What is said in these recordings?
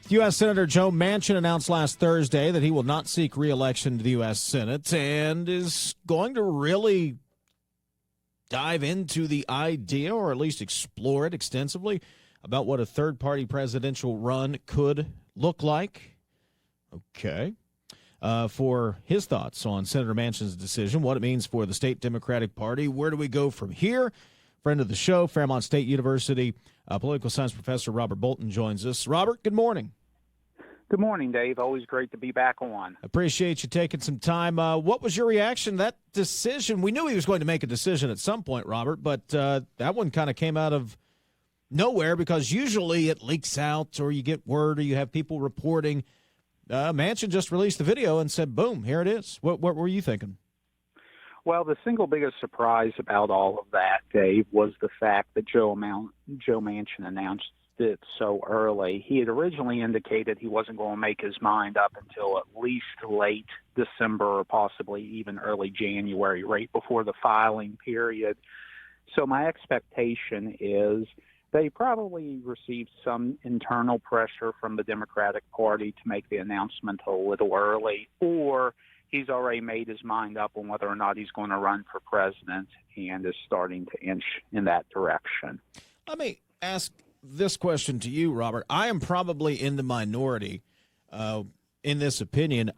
U.S. Senator Joe Manchin announced last Thursday that he will not seek re-election to the U.S. Senate and is going to really dive into the idea, or at least explore it extensively, about what a third-party presidential run could look like. Okay. For his thoughts on Senator Manchin's decision, what it means for the state Democratic Party, where do we go from here? Friend of the show, Fairmont State University political science professor Robert Bolton joins us. Robert, good morning. Good morning, Dave. Always great to be back on. Appreciate you taking some time. What was your reaction to that decision? We knew he was going to make a decision at some point, Robert, but that one kind of came out of nowhere because usually it leaks out or you get word or you have people reporting. Manchin just released the video and said, boom, here it is. What were you thinking? Well, the single biggest surprise about all of that, Dave, was the fact that Joe Manchin announced it so early. He had originally indicated he wasn't going to make his mind up until at least late December or possibly even early January, right before the filing period. So my expectation is they probably received some internal pressure from the Democratic Party to make the announcement a little early, or he's already made his mind up on whether or not he's going to run for president and is starting to inch in that direction. Let me ask this question to you, Robert. I am probably in the minority in this opinion.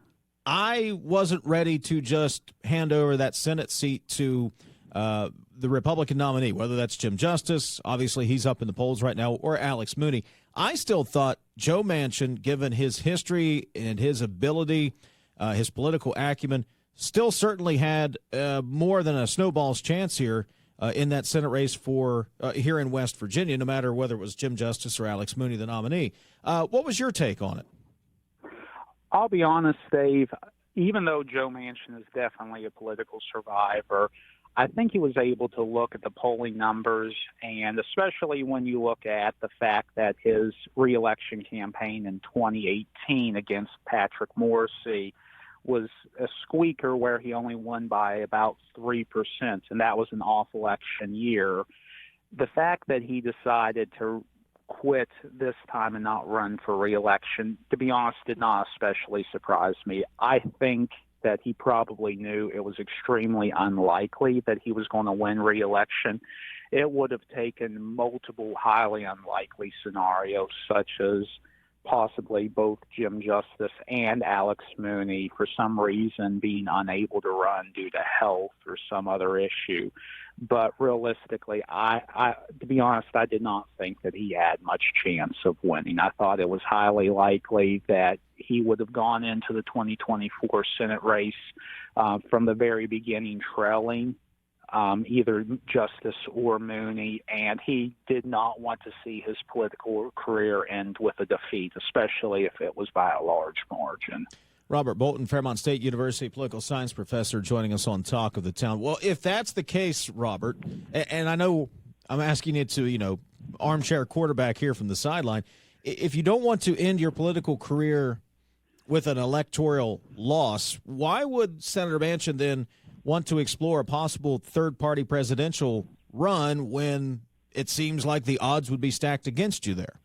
I wasn't ready to just hand over that Senate seat to the Republican nominee, whether that's Jim Justice, obviously he's up in the polls right now, or Alex Mooney. I still thought Joe Manchin, given his history and his ability, his political acumen, still certainly had more than a snowball's chance here in that Senate race for here in West Virginia, no matter whether it was Jim Justice or Alex Mooney, the nominee. What was your take on it? I'll be honest, Dave, even though Joe Manchin is definitely a political survivor, I think he was able to look at the polling numbers, and especially when you look at the fact that his reelection campaign in 2018 against Patrick Morrisey was a squeaker where he only won by about 3%, and that was an off-election year. The fact that he decided to quit this time and not run for reelection, to be honest, did not especially surprise me. I think that he probably knew it was extremely unlikely that he was going to win re-election. It would have taken multiple highly unlikely scenarios, such as possibly both Jim Justice and Alex Mooney for some reason being unable to run due to health or some other issue. But realistically, to be honest, I did not think that he had much chance of winning. I thought it was highly likely that he would have gone into the 2024 Senate race from the very beginning trailing either Justice or Mooney, and he did not want to see his political career end with a defeat, especially if it was by a large margin. Robert Bolton, Fairmont State University political science professor, joining us on Talk of the Town. Well, if that's the case, Robert, and I know I'm asking you to, armchair quarterback here from the sideline, if you don't want to end your political career with an electoral loss, why would Senator Manchin then want to explore a possible third-party presidential run when it seems like the odds would be stacked against you there?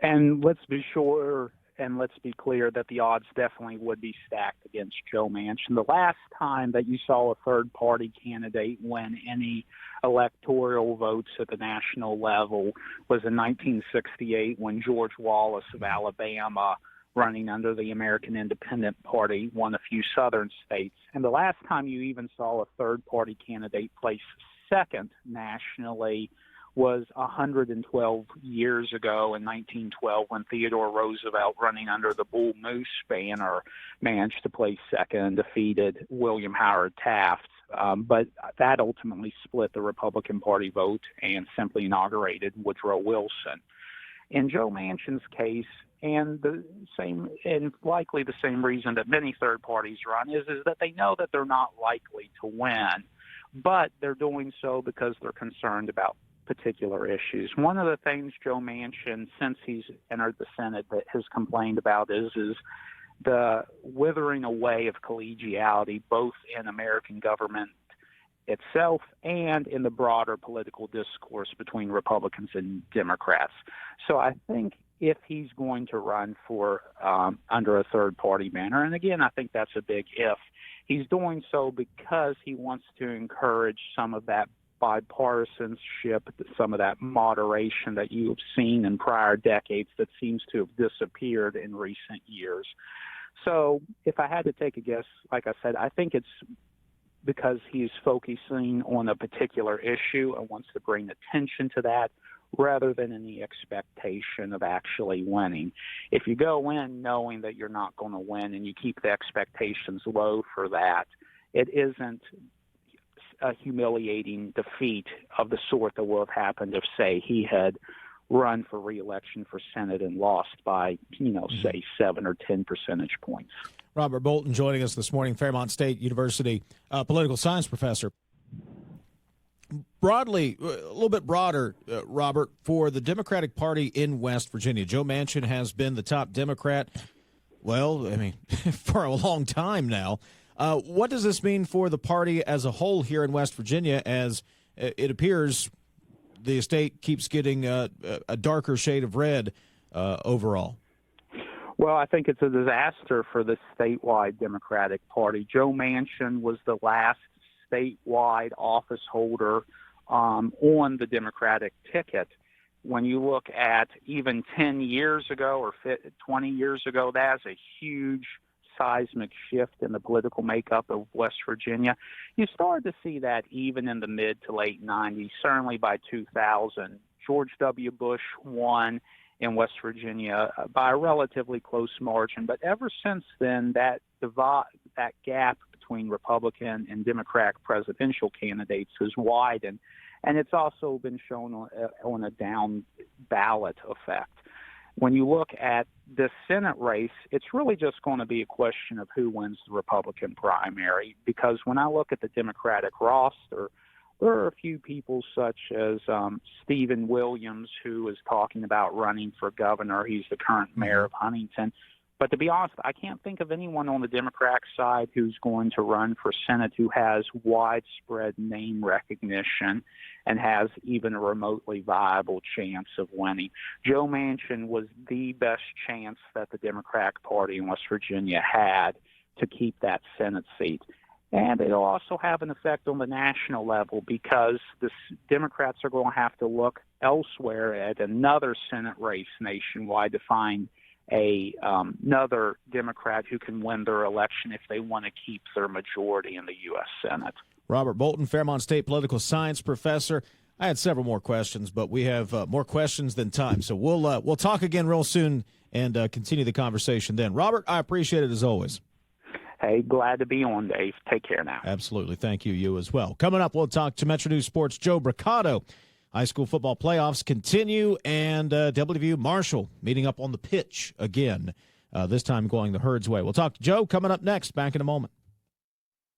And let's be sure and let's be clear that the odds definitely would be stacked against Joe Manchin. The last time that you saw a third-party candidate win any electoral votes at the national level was in 1968 when George Wallace of Alabama, running under the American Independent Party, won a few southern states. And the last time you even saw a third-party candidate place second nationally was 112 years ago in 1912 when Theodore Roosevelt, running under the Bull Moose banner, managed to place second and defeated William Howard Taft. But that ultimately split the Republican Party vote and simply inaugurated Woodrow Wilson. In Joe Manchin's case, and likely the same reason that many third parties run is that they know that they're not likely to win, but they're doing so because they're concerned about particular issues. One of the things Joe Manchin, since he's entered the Senate, that has complained about is the withering away of collegiality, both in American government itself and in the broader political discourse between Republicans and Democrats. So I think if he's going to run for under a third-party banner. And again, I think that's a big if. He's doing so because he wants to encourage some of that bipartisanship, some of that moderation that you have seen in prior decades that seems to have disappeared in recent years. So if I had to take a guess, like I said, I think it's because he's focusing on a particular issue and wants to bring attention to that rather than any expectation of actually winning. If you go in knowing that you're not going to win and you keep the expectations low for that, it isn't a humiliating defeat of the sort that would have happened if, say, he had run for reelection for Senate and lost by, say 7 or 10 percentage points. Robert Bolton joining us this morning, Fairmont State University political science professor. Broadly, a little bit broader, Robert, for the Democratic Party in West Virginia, Joe Manchin has been the top Democrat, for a long time now. What does this mean for the party as a whole here in West Virginia, as it appears the state keeps getting a darker shade of red overall? Well, I think it's a disaster for the statewide Democratic Party. Joe Manchin was the last statewide office holder on the Democratic ticket. When you look at even 10 years ago or 20 years ago, that's a huge seismic shift in the political makeup of West Virginia. You started to see that even in the mid to late 90s, certainly by 2000. George W. Bush won in West Virginia by a relatively close margin. But ever since then, that gap between Republican and Democrat presidential candidates has widened. And it's also been shown on a down ballot effect. When you look at this Senate race, it's really just going to be a question of who wins the Republican primary, because when I look at the Democratic roster, there are a few people such as Stephen Williams, who is talking about running for governor. He's the current mayor of Huntington. But to be honest, I can't think of anyone on the Democratic side who's going to run for Senate who has widespread name recognition and has even a remotely viable chance of winning. Joe Manchin was the best chance that the Democratic Party in West Virginia had to keep that Senate seat. And it'll also have an effect on the national level, because the Democrats are going to have to look elsewhere at another Senate race nationwide to find another Democrat who can win their election if they want to keep their majority in the U.S. Senate. Robert Bolton, Fairmont State political science professor. I had several more questions, but we have more questions than time, so we'll talk again real soon and continue the conversation then. Robert, I appreciate it as always. Hey, glad to be on, Dave. Take care now. Absolutely. Thank you. You as well. Coming up, we'll talk to Metro News Sports' Joe Bricado. High school football playoffs continue, and WVU Marshall meeting up on the pitch again, this time going the Herd's way. We'll talk to Joe coming up next. Back in a moment.